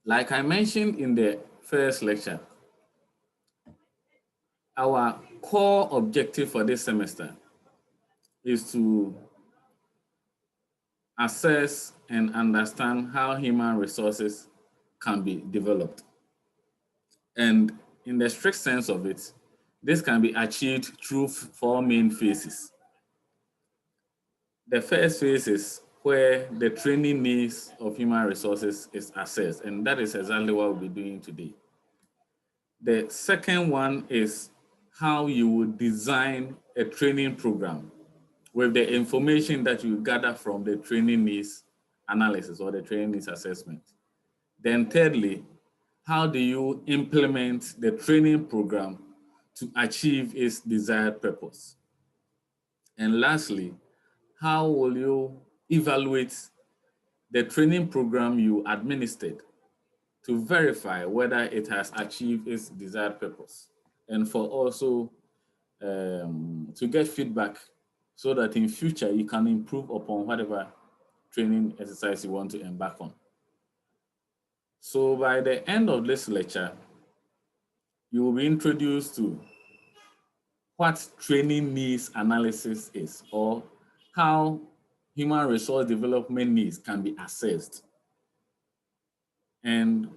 Like I mentioned in the first lecture, our core objective for this semester is to assess and understand how human resources can be developed. And in the strict sense of it, this can be achieved through four main phases. The first phase is where the training needs of human resources is assessed, and that is exactly what we'll be doing today. The second one is how you would design a training program with the information that you gather from the training needs analysis or the training needs assessment. Then thirdly, how do you implement the training program to achieve its desired purpose? And lastly, how will you evaluate the training program you administered to verify whether it has achieved its desired purpose? And for also to get feedback so that in future you can improve upon whatever training exercise you want to embark on. So by the end of this lecture, you will be introduced to what training needs analysis is, or how human resource development needs can be assessed. And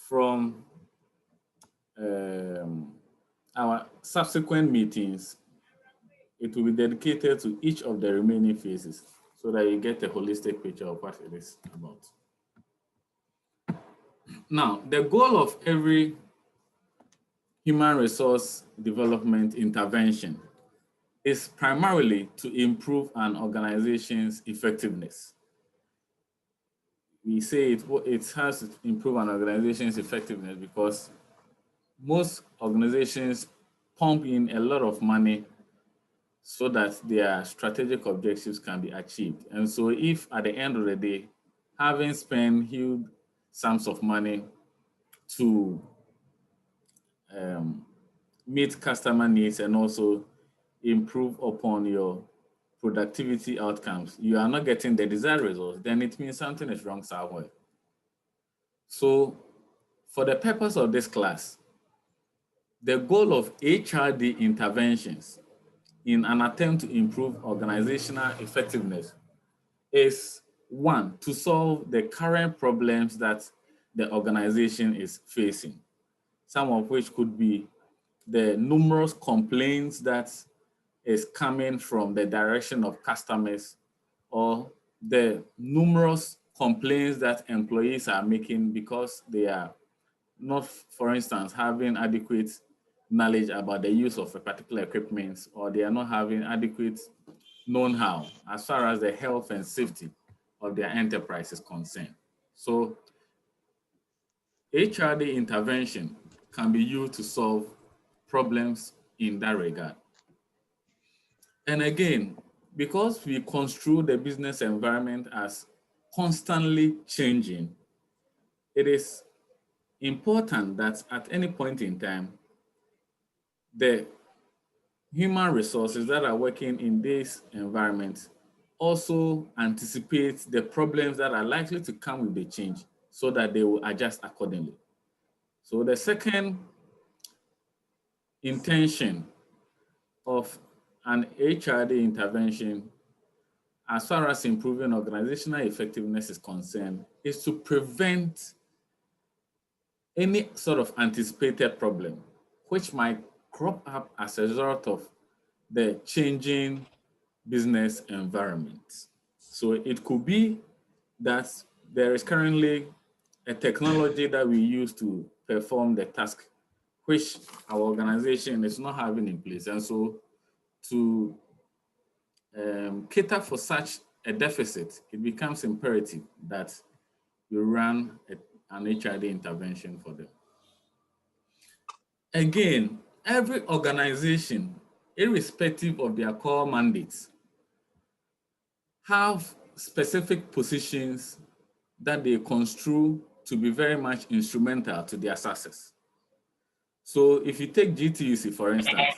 from our subsequent meetings, it will be dedicated to each of the remaining phases so that you get a holistic picture of what it is about. Now, the goal of every human resource development intervention is primarily to improve an organization's effectiveness. We say it has to improve an organization's effectiveness because most organizations pump in a lot of money so that their strategic objectives can be achieved. And so if at the end of the day, having spent huge sums of money to meet customer needs and also improve upon your productivity outcomes, you are not getting the desired results, then it means something is wrong somewhere. So for the purpose of this class, the goal of HRD interventions in an attempt to improve organizational effectiveness is one, to solve the current problems that the organization is facing, some of which could be the numerous complaints that is coming from the direction of customers, or the numerous complaints that employees are making because they are not, for instance, having adequate knowledge about the use of a particular equipment, or they are not having adequate know-how as far as the health and safety of their enterprise is concerned. So HRD intervention can be used to solve problems in that regard. And again, because we construe the business environment as constantly changing, it is important that at any point in time, the human resources that are working in this environment also anticipate the problems that are likely to come with the change so that they will adjust accordingly. So the second intention of an HRD intervention, as far as improving organizational effectiveness is concerned, is to prevent any sort of anticipated problem which might crop up as a result of the changing business environment. So it could be that there is currently a technology that we use to perform the task which our organization is not having in place. And so to cater for such a deficit, it becomes imperative that you run an HRD intervention for them. Again, every organization, irrespective of their core mandates, have specific positions that they construe to be very much instrumental to their success. So if you take GTUC, for instance,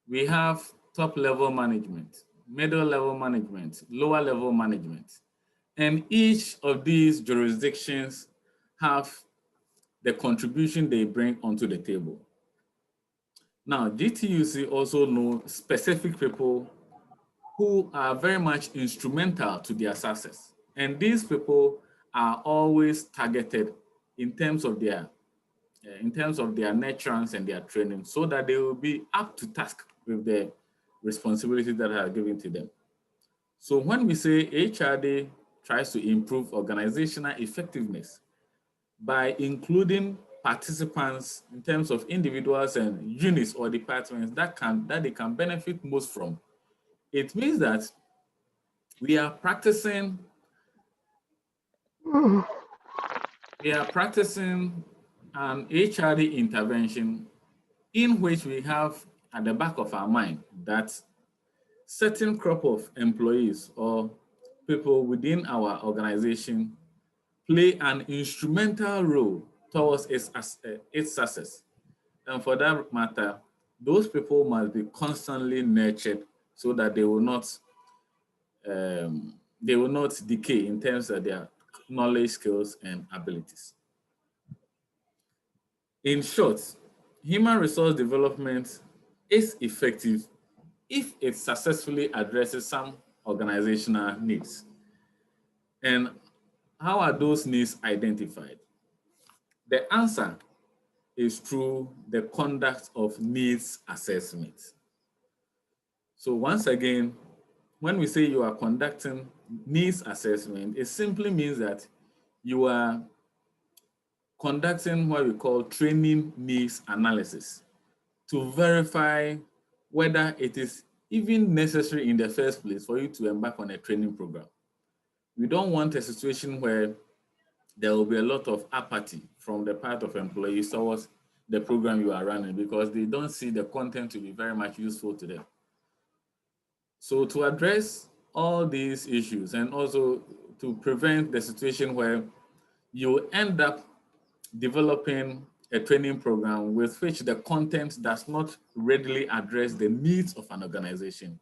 we have top level management, middle level management, lower level management. And each of these jurisdictions have the contribution they bring onto the table. Now, GTUC also know specific people who are very much instrumental to their success. And these people are always targeted in terms of their nurturance and their training, so that they will be up to task with the responsibilities that are given to them. So when we say HRD tries to improve organizational effectiveness by including participants in terms of individuals and units or departments that they can benefit most from, it means that we are practicing an HRD intervention in which we have at the back of our mind that certain crop of employees or people within our organization play an instrumental role towards its success. And for that matter, those people must be constantly nurtured so that they will not decay in terms of their knowledge, skills, and abilities. In short, human resource development is effective if it successfully addresses some organizational needs. And how are those needs identified? The answer is through the conduct of needs assessment. So once again, when we say you are conducting needs assessment, it simply means that you are conducting what we call training needs analysis to verify whether it is even necessary in the first place for you to embark on a training program. We don't want a situation where there will be a lot of apathy from the part of employees towards the program you are running because they don't see the content to be very much useful to them. So to address all these issues and also to prevent the situation where you end up developing a training program with which the content does not readily address the needs of an organization,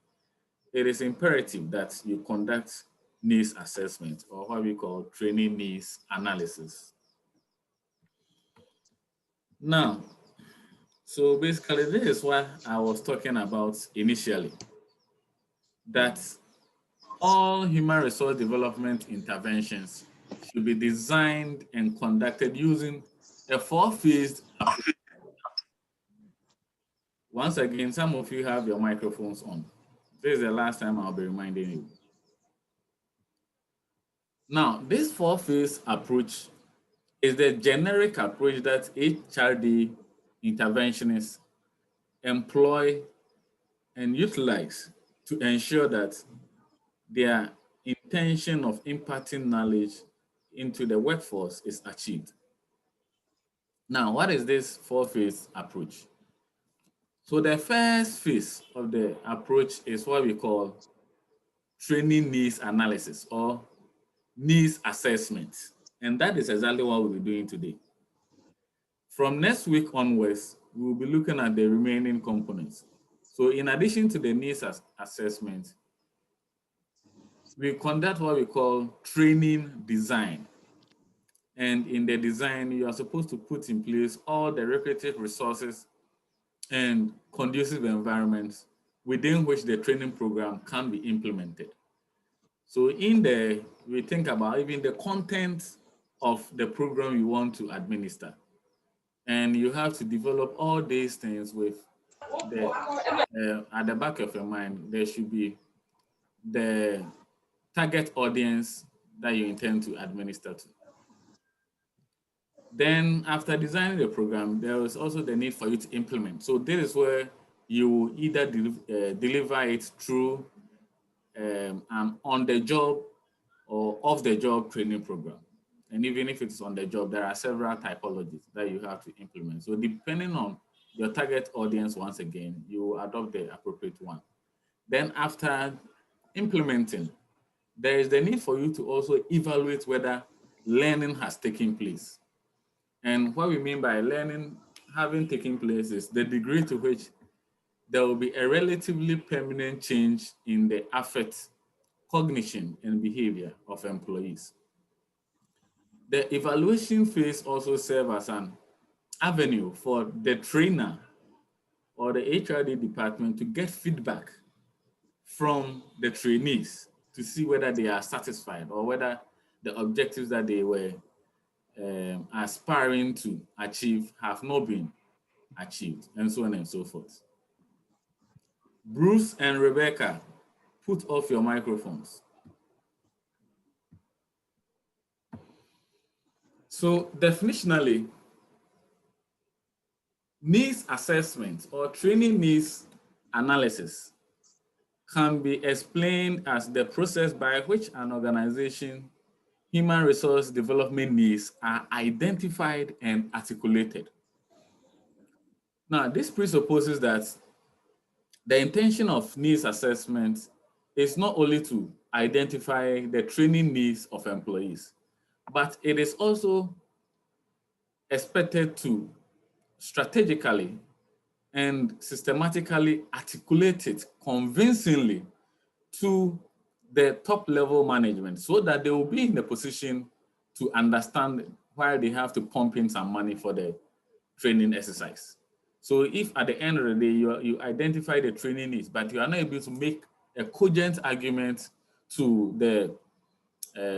it is imperative that you conduct needs assessment, or what we call training needs analysis. Now, so basically this is what I was talking about initially, that all human resource development interventions should be designed and conducted using a four-phased approach. Once again, some of you have your microphones on. This is the last time I'll be reminding you. Now, this four-phase approach is the generic approach that HRD interventionists employ and utilize to ensure that their intention of imparting knowledge into the workforce is achieved. Now, what is this four-phase approach? So the first phase of the approach is what we call training needs analysis or needs assessment. And that is exactly what we'll be doing today. From next week onwards, we will be looking at the remaining components. So in addition to the needs assessment, we conduct what we call training design. And in the design, you are supposed to put in place all the requisite resources and conducive environments within which the training program can be implemented. So in there, we think about even the content of the program you want to administer. And you have to develop all these things with at the back of your mind, there should be the target audience that you intend to administer to. Then after designing the program, there is also the need for you to implement. So this is where you either deliver it through an on-the-job or off-the-job training program. And even if it's on the job, there are several typologies that you have to implement. So depending on your target audience, once again, you adopt the appropriate one. Then after implementing, there is the need for you to also evaluate whether learning has taken place. And what we mean by learning having taken place is the degree to which there will be a relatively permanent change in the affect, cognition, and behavior of employees. The evaluation phase also serves as an avenue for the trainer or the HRD department to get feedback from the trainees to see whether they are satisfied or whether the objectives that they were aspiring to achieve have not been achieved, and so on and so forth. Bruce and Rebecca, put off your microphones. So definitionally, needs assessment or training needs analysis can be explained as the process by which an organization human resource development needs are identified and articulated. Now, this presupposes that the intention of needs assessment is not only to identify the training needs of employees, but it is also expected to strategically and systematically articulate it convincingly to the top level management so that they will be in the position to understand why they have to pump in some money for the training exercise. So if at the end of the day you identify the training needs, but you are not able to make a cogent argument to the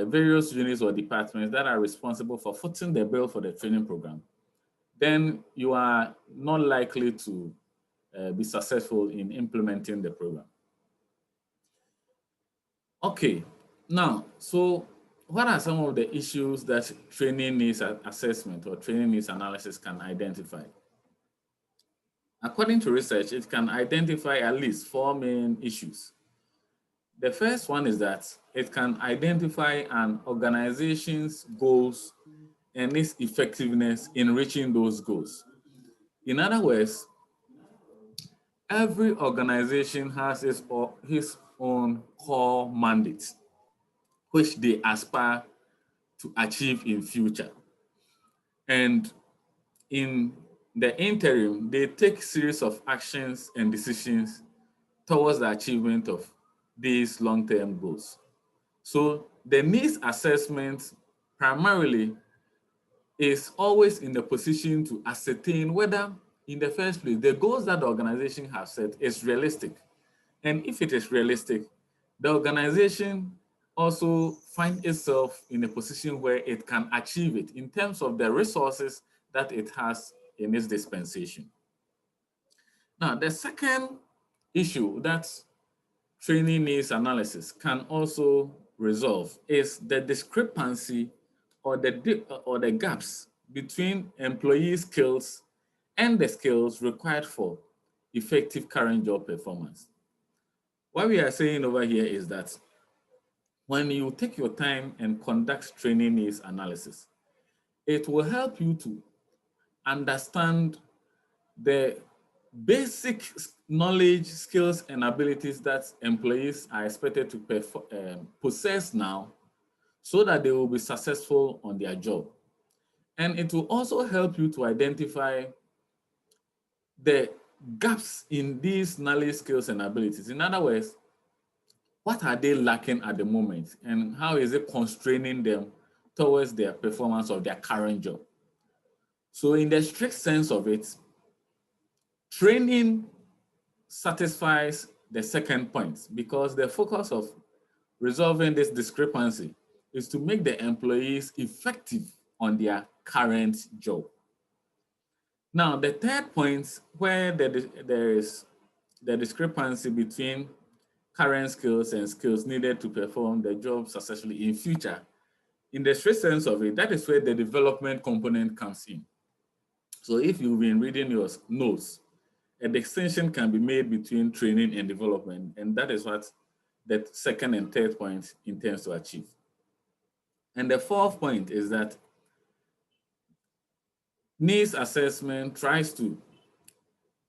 various units or departments that are responsible for footing the bill for the training program, then you are not likely to be successful in implementing the program. Okay, now, so what are some of the issues that training needs assessment or training needs analysis can identify? According to research, it can identify at least 4 main issues. The first one is that it can identify an organization's goals and its effectiveness in reaching those goals. In other words, every organization has his own core mandate, which they aspire to achieve in future. And in the interim, they take series of actions and decisions towards the achievement of these long-term goals. So the needs assessment primarily is always in the position to ascertain whether, in the first place, the goals that the organization has set is realistic. And if it is realistic, the organization also finds itself in a position where it can achieve it in terms of the resources that it has in its dispensation. Now, the second issue that training needs analysis can also resolve is the discrepancy or the gaps between employee skills and the skills required for effective current job performance. What we are saying over here is that when you take your time and conduct training needs analysis, it will help you to understand the basic knowledge, skills, and abilities that employees are expected to possess now so that they will be successful on their job. And it will also help you to identify the gaps in these knowledge, skills, and abilities. In other words, what are they lacking at the moment and how is it constraining them towards their performance of their current job? So in the strict sense of it, training satisfies the second point because the focus of resolving this discrepancy is to make the employees effective on their current job. Now, the third point where there is the discrepancy between current skills and skills needed to perform the job successfully in future, in the strict sense of it, that is where the development component comes in. So if you've been reading your notes, a distinction can be made between training and development, and that is what the second and third point intends to achieve. And the fourth point is that needs assessment tries to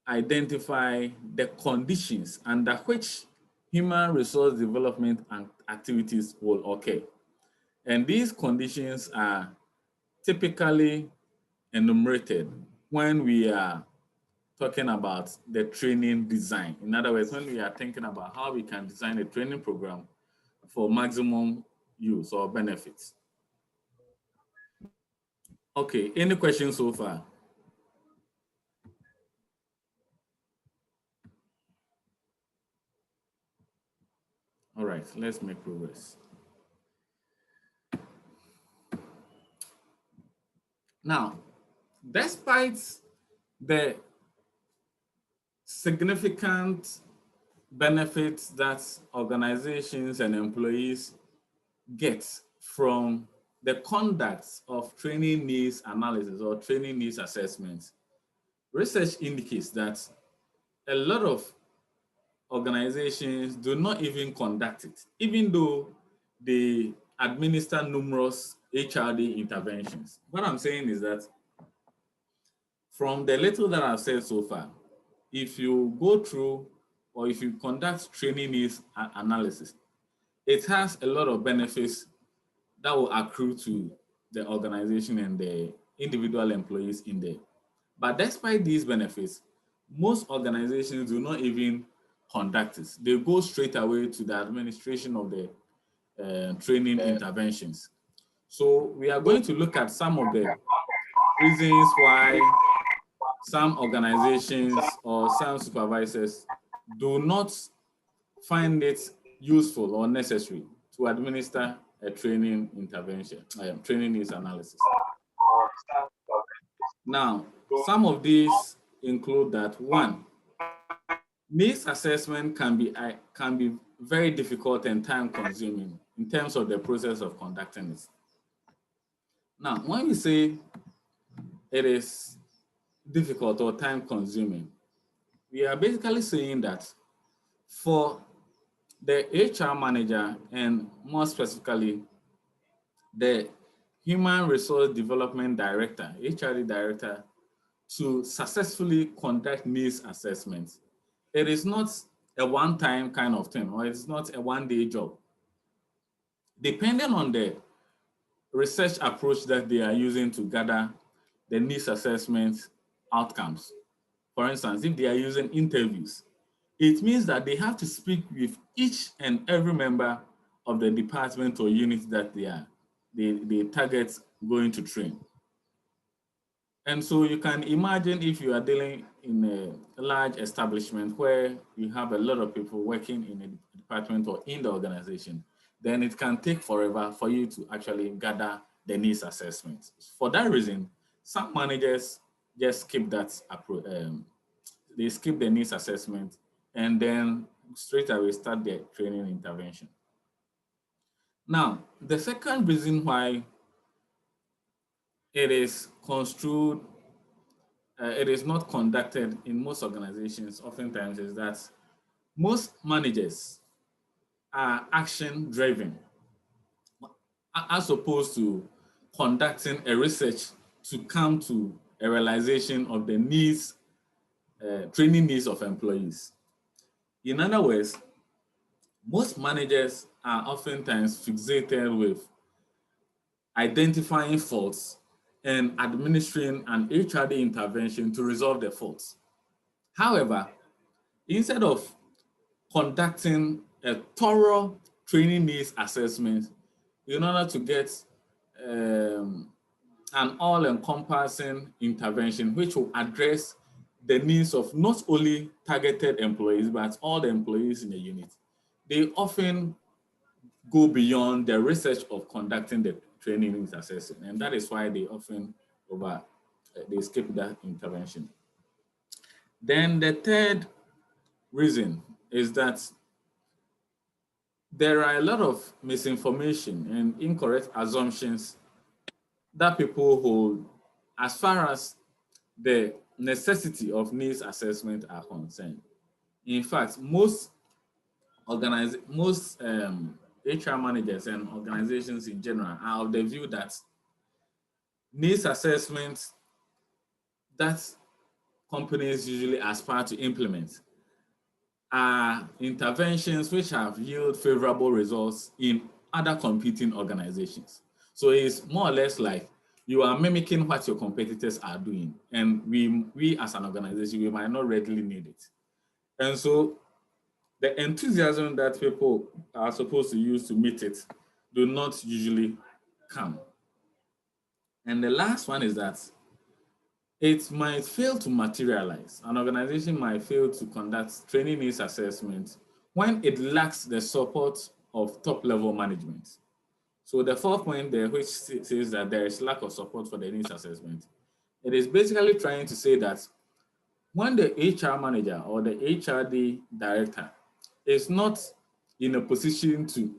identify the conditions under which human resource development and activities will occur. And these conditions are typically enumerated when we are talking about the training design. In other words, when we are thinking about how we can design a training program for maximum use or benefits. Okay, any questions so far? All right, let's make progress. Now, despite the significant benefits that organizations and employees get from the conduct of training needs analysis or training needs assessment, research indicates that a lot of organizations do not even conduct it, even though they administer numerous HRD interventions. What I'm saying is that from the little that I've said so far, if you go through or if you conduct training needs analysis, it has a lot of benefits that will accrue to the organization and the individual employees in there. But despite these benefits, most organizations do not even conduct it. They go straight away to the administration of the training interventions. So we are going to look at some of the reasons why some organizations or some supervisors do not find it useful or necessary to administer a training intervention, training needs analysis. Now, some of these include that one, needs assessment can be very difficult and time consuming in terms of the process of conducting it. Now, when we say it is difficult or time consuming, we are basically saying that for the HR manager and more specifically the Human Resource Development Director, HRD Director, to successfully conduct needs assessments, it is not a one-time kind of thing, or it's not a one-day job. Depending on the research approach that they are using to gather the needs assessment outcomes, for instance, if they are using interviews, it means that they have to speak with each and every member of the department or unit that they target going to train. And so you can imagine if you are dealing in a large establishment where you have a lot of people working in a department or in the organization, then it can take forever for you to actually gather the needs assessment. For that reason, some managers just skip that approach. They skip the needs assessment and then straight away start their training intervention. Now, the second reason why it is construed it is not conducted in most organizations oftentimes is that most managers are action driven as opposed to conducting a research to come to a realization of the needs, training needs of employees. In other words, most managers are oftentimes fixated with identifying faults and administering an HRD intervention to resolve the faults. However, instead of conducting a thorough training needs assessment in order to get an all-encompassing intervention which will address the needs of not only targeted employees, but all the employees in the unit. They often go beyond the research of conducting the training needs assessment, and that is why they often they skip that intervention. Then the third reason is that there are a lot of misinformation and incorrect assumptions that people hold as far as the necessity of needs assessment are concerned. In fact, most HR managers and organizations in general are of the view that needs assessment that companies usually aspire to implement are interventions which have yielded favorable results in other competing organizations. So it's more or less like you are mimicking what your competitors are doing, and we as an organization, we might not readily need it. And so the enthusiasm that people are supposed to use to meet it do not usually come. And the last one is that it might fail to materialize. An organization might fail to conduct training needs assessment when it lacks the support of top-level management. So the fourth point there, which says that there is lack of support for the needs assessment, it is basically trying to say that when the HR manager or the HRD director is not in a position to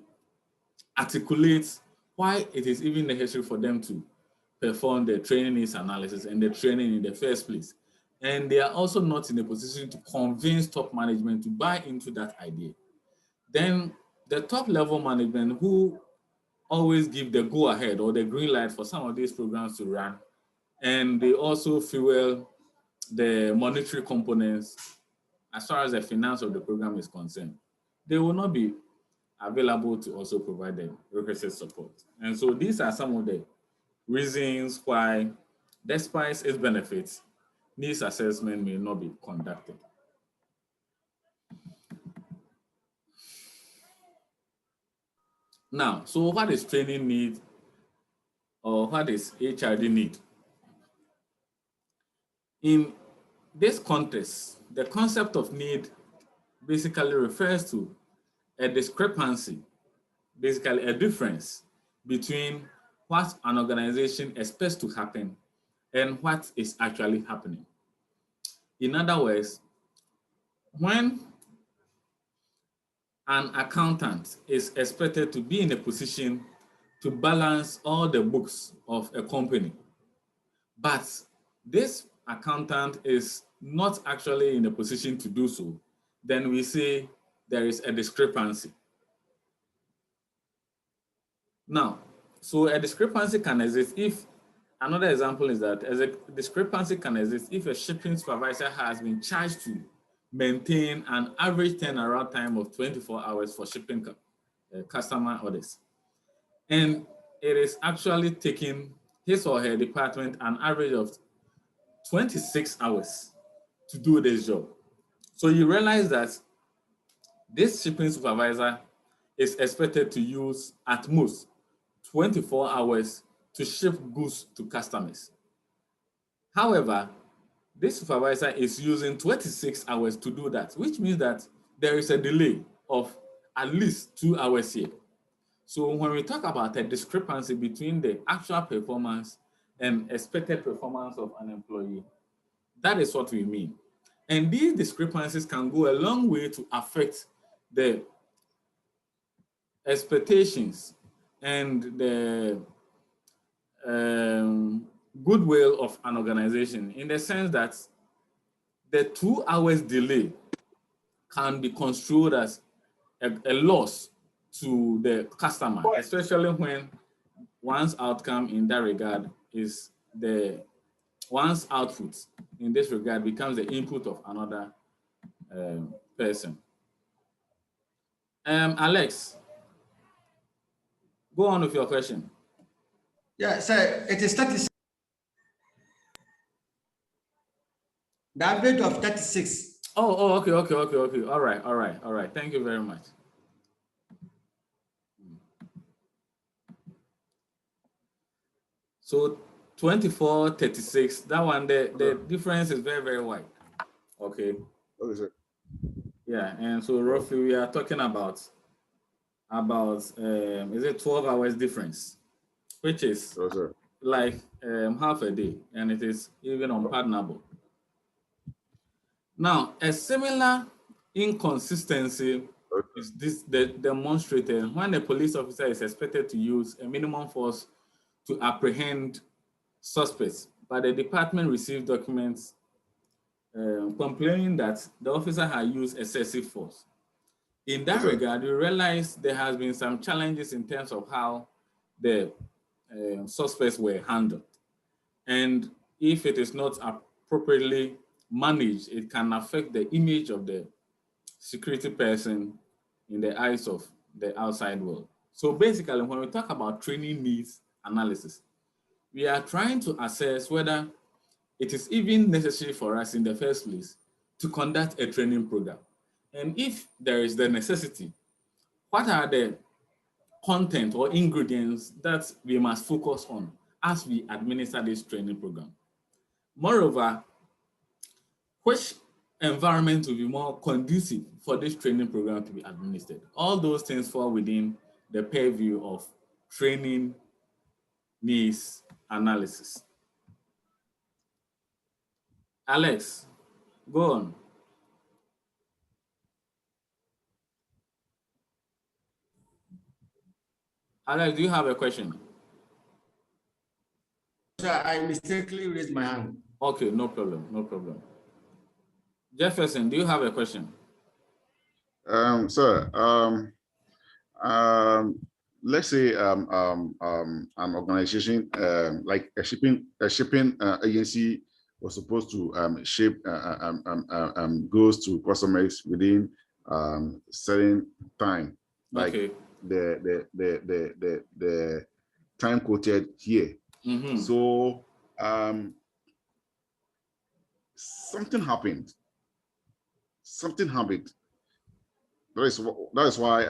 articulate why it is even necessary for them to perform the training needs analysis and the training in the first place, and they are also not in a position to convince top management to buy into that idea, then the top level management who always give the go ahead or the green light for some of these programs to run, and they also fuel the monetary components as far as the finance of the program is concerned, they will not be available to also provide the requisite support. And so these are some of the reasons why, despite its benefits, needs assessment may not be conducted. Now, so what is training need, or what is HRD need? In this context, the concept of need basically refers to a discrepancy, basically a difference between what an organization expects to happen and what is actually happening. In other words, when an accountant is expected to be in a position to balance all the books of a company, but this accountant is not actually in a position to do so, then we say there is a discrepancy. Now, so a discrepancy can exist if, another example is that as a discrepancy can exist if a shipping supervisor has been charged to maintain an average turnaround time of 24 hours for shipping customer orders, and it is actually taking his or her department an average of 26 hours to do this job. So you realize that this shipping supervisor is expected to use at most 24 hours to ship goods to customers. However, this supervisor is using 26 hours to do that, which means that there is a delay of at least 2 hours here. So when we talk about a discrepancy between the actual performance and expected performance of an employee, that is what we mean. And these discrepancies can go a long way to affect the expectations and the goodwill of an organization, in the sense that the 2 hours delay can be construed as a loss to the customer, especially when one's outcome in that regard is one's output in this regard becomes the input of another person. Alex, go on with your question. Yeah, so it is 36. The average of 36. Okay. All right. Thank you very much. So 24, 36, that one, the difference is very, very wide. Okay. Okay, sir. Yeah, and so roughly we are talking about is it 12 hours difference, which is like half a day, and it is even unpardonable. Now, a similar inconsistency is demonstrated when a police officer is expected to use a minimum force to apprehend suspects, but the department received documents complaining that the officer had used excessive force. In that regard, we realize there has been some challenges in terms of how the suspects were handled. And if it is not appropriately managed, it can affect the image of the security person in the eyes of the outside world. So basically, when we talk about training needs analysis, we are trying to assess whether it is even necessary for us in the first place to conduct a training program. And if there is the necessity, what are the content or ingredients that we must focus on as we administer this training program. Moreover, which environment will be more conducive for this training program to be administered? All those things fall within the purview of training needs analysis. Alex, go on. Alex, do you have a question? Sir, I mistakenly raised my hand. Okay, no problem, no problem. Jefferson, do you have a question? Sir, let's say an organization like a shipping agency was supposed to ship goods to customers within certain time, like Okay. the time quoted here. Mm-hmm. So something happened. Something happened. That is why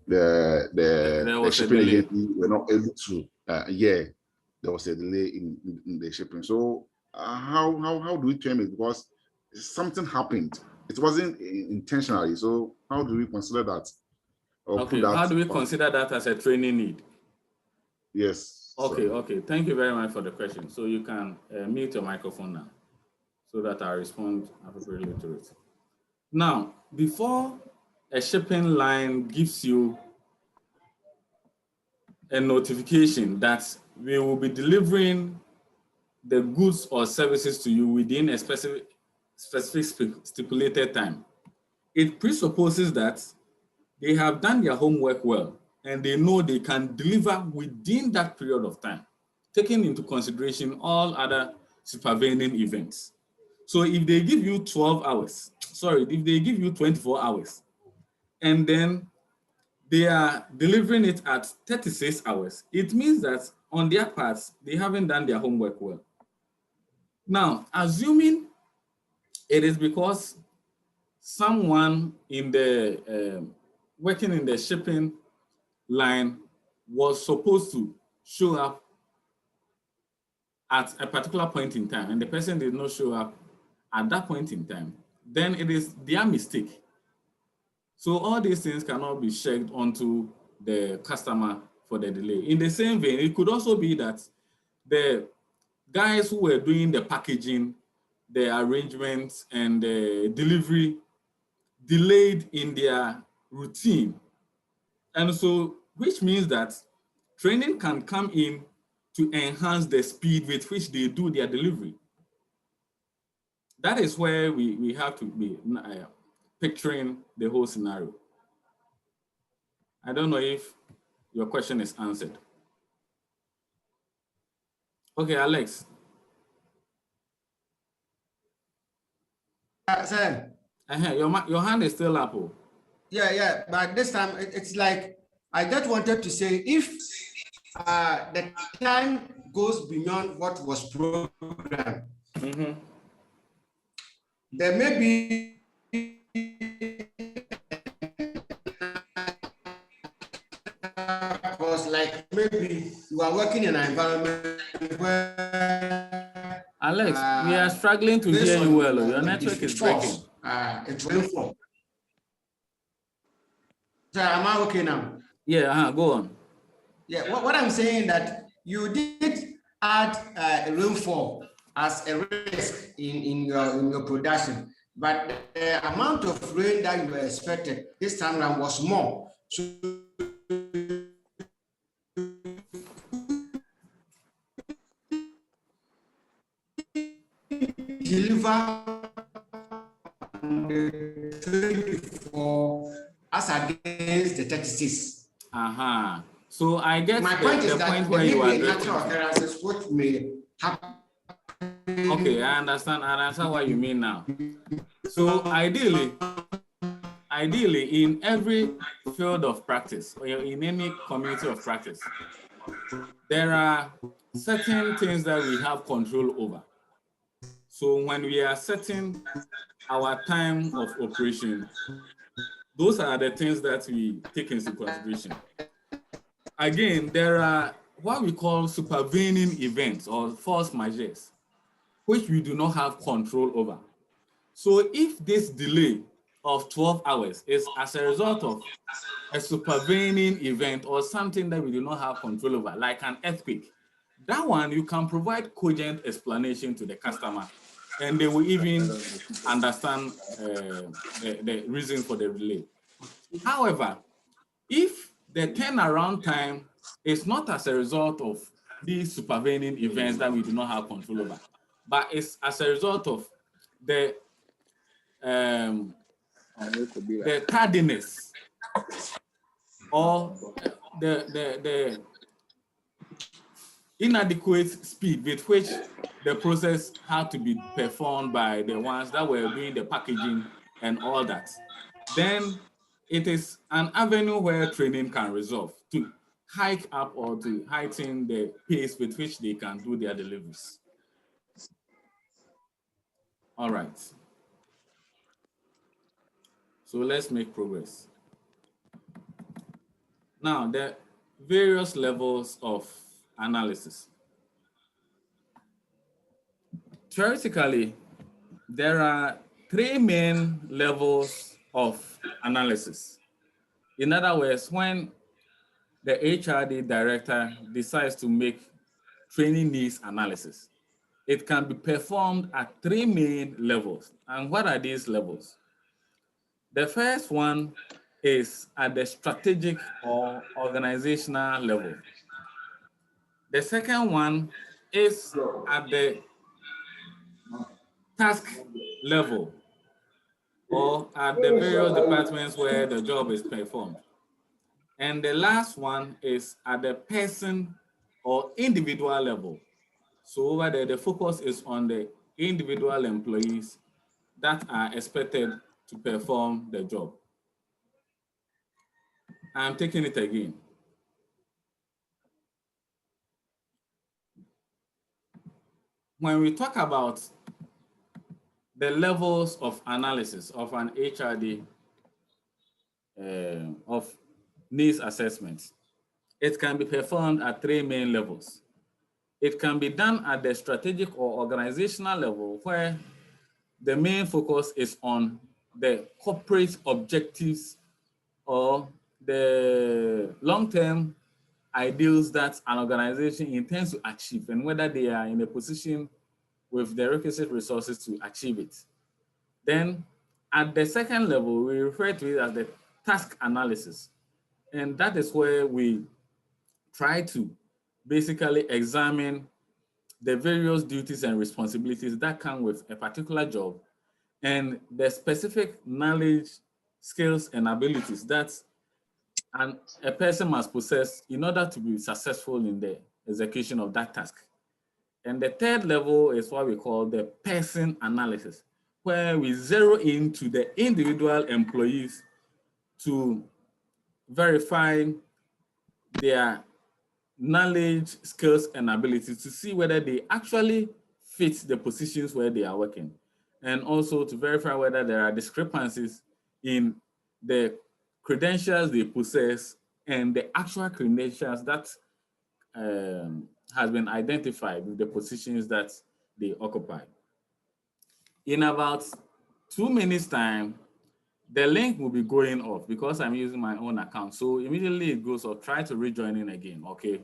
the shipping agency were not able to. Yeah, there was a delay in the shipping. So how do we term it? Because something happened. It wasn't intentionally. So how do we consider that? Okay. How do we consider that as a training need? Yes. Okay. Sorry. Okay. Thank you very much for the question. So you can mute your microphone now, so that I respond appropriately to it. Now, before a shipping line gives you a notification that we will be delivering the goods or services to you within a specific stipulated time, it presupposes that they have done their homework well and they know they can deliver within that period of time, taking into consideration all other supervening events. So if they give you 12 hours, if they give you 24 hours, and then they are delivering it at 36 hours, it means that on their part, they haven't done their homework well. Now, assuming it is because someone in the working in the shipping line was supposed to show up at a particular point in time and the person did not show up at that point in time, then it is their mistake. So all these things cannot be checked onto the customer for the delay. In the same vein, it could also be that the guys who were doing the packaging, the arrangements, and the delivery delayed in their routine. And so, which means that training can come in to enhance the speed with which they do their delivery. That is where we have to be picturing the whole scenario. I don't know if your question is answered. Okay, Alex. Sir. Your hand is still up. Oh. Yeah, but this time it's like I just wanted to say if the time goes beyond what was programmed, there may be because like maybe you are working in an environment where Alex, we are struggling to hear you well. Your network is breaking. It's really full. So am I okay now? Yeah, go on. Yeah, what I'm saying that you did add rainfall as a risk in your production, but the amount of rain that you expected this time around was more. So deliver 24 as against the 36. So I get my point is that where you are natural occurrences which may happen. Okay, I understand what you mean now. So ideally, in every field of practice or in any community of practice, there are certain things that we have control over. So when we are setting our time of operation, those are the things that we take into consideration. again, there are what we call supervening events or force majeures, which we do not have control over. So if this delay of 12 hours is as a result of a supervening event or something that we do not have control over, like an earthquake, that one you can provide cogent explanation to the customer, and they will even understand the reason for the delay. However, if the turnaround time is not as a result of these supervening events that we do not have control over, but it's as a result of the the tardiness or the inadequate speed with which the process had to be performed by the ones that were doing the packaging and all that, then it is an avenue where training can resolve to hike up or to heighten the pace with which they can do their deliveries. All right. So let's make progress. Now, the various levels of analysis. Theoretically, there are three main levels of analysis. In other words, when the HRD director decides to make training needs analysis, it can be performed at three main levels. And what are these levels? The first one is at the strategic or organizational level. The second one is at the task level or at the various departments where the job is performed. And the last one is at the person or individual level. So over there, the focus is on the individual employees that are expected to perform the job. I'm taking it again. When we talk about the levels of analysis of an HRD of needs assessment, it can be performed at three main levels. It can be done at the strategic or organizational level, where the main focus is on the corporate objectives or the long-term ideals that an organization intends to achieve and whether they are in a position with the requisite resources to achieve it. Then at the second level, we refer to it as the task analysis. And that is where we try to basically examine the various duties and responsibilities that come with a particular job and the specific knowledge, skills, and abilities that a person must possess in order to be successful in the execution of that task. And the third level is what we call the person analysis, where we zero into the individual employees to verify their knowledge, skills, and abilities to see whether they actually fit the positions where they are working, and also to verify whether there are discrepancies in the credentials they possess and the actual credentials that has been identified with the positions that they occupy. In about 2 minutes time, the link will be going off because I'm using my own account. So immediately it goes off, try to rejoin in again, okay?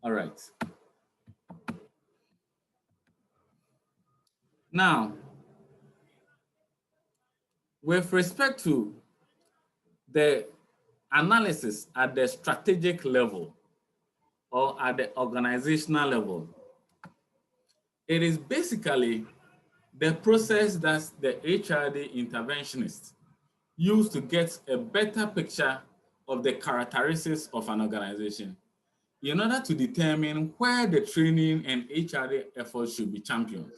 All right. Now, with respect to the analysis at the strategic level or at the organizational level, it is basically the process that the HRD interventionists use to get a better picture of the characteristics of an organization in order to determine where the training and HRD efforts should be championed.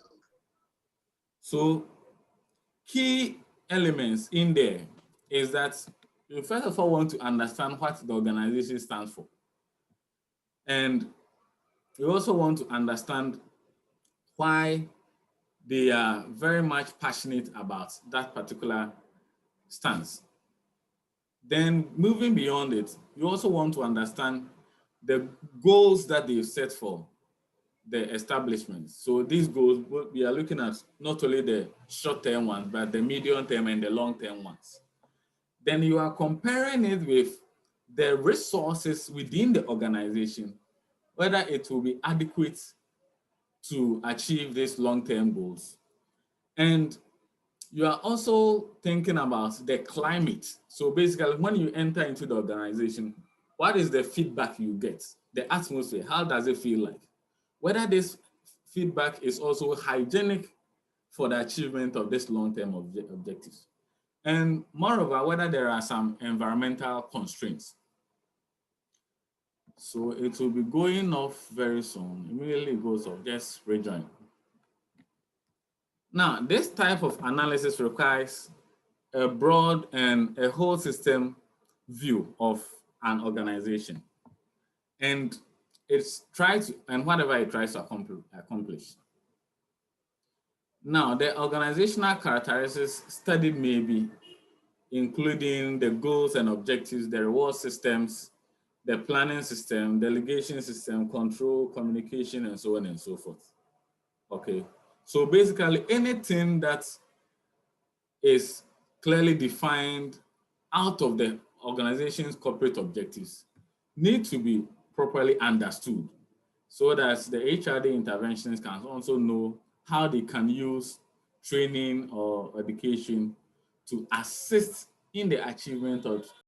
So key elements in there is that you first of all want to understand what the organization stands for. And you also want to understand why they are very much passionate about that particular stance. Then moving beyond it, you also want to understand the goals that they've set for the establishment. So these goals, we are looking at not only the short-term ones, but the medium-term and the long-term ones. Then you are comparing it with the resources within the organization, whether it will be adequate to achieve these long-term goals. And you are also thinking about the climate. So basically, when you enter into the organization, what is the feedback you get? The atmosphere, how does it feel like? Whether this feedback is also hygienic for the achievement of this long-term objectives. And moreover, whether there are some environmental constraints. So it will be going off very soon. Immediately it goes off, just rejoin. Now, this type of analysis requires a broad and a whole system view of an organization. And whatever it tries to accomplish. Now, the organizational characteristics studied may be including the goals and objectives, the reward systems, the planning system, delegation system, control, communication, and so on and so forth. Okay, so basically anything that is clearly defined out of the organization's corporate objectives need to be properly understood so that the HRD interventions can also know how they can use training or education to assist in the achievement of